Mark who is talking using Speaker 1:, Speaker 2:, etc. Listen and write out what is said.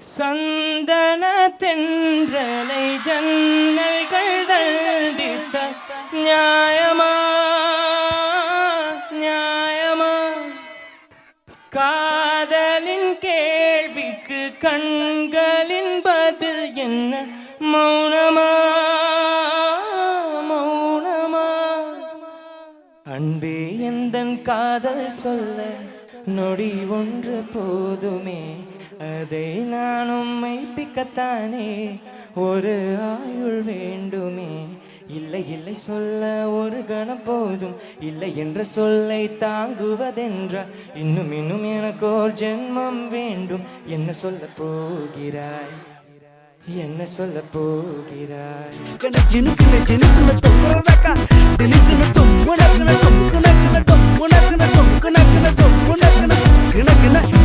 Speaker 1: சந்தன தென்றலை ஜன்னல்கள் தண்டித்த நியாயமா நியாயமா காதலின் கேள்விக்கு கண்களின் பதில் என்ன மௌனமா மௌனமா அன்பே எந்தன் காதல் சொல்ல நொடி ஒன்று போதுமே அதை நானும் மெய்ப்பிக்கத்தானே ஒரு ஆயுள் வேண்டுமே இல்லை இல்லை சொல்ல ஒரு கணம் போதும் இல்லை என்ற சொல்லை தாங்குவதென்றால் இன்னும் இன்னும் எனக்கு ஒரு ஜென்மம் வேண்டும் என்ன சொல்ல போகிறாய் என்ன சொல்ல போகிறாய்
Speaker 2: Gonna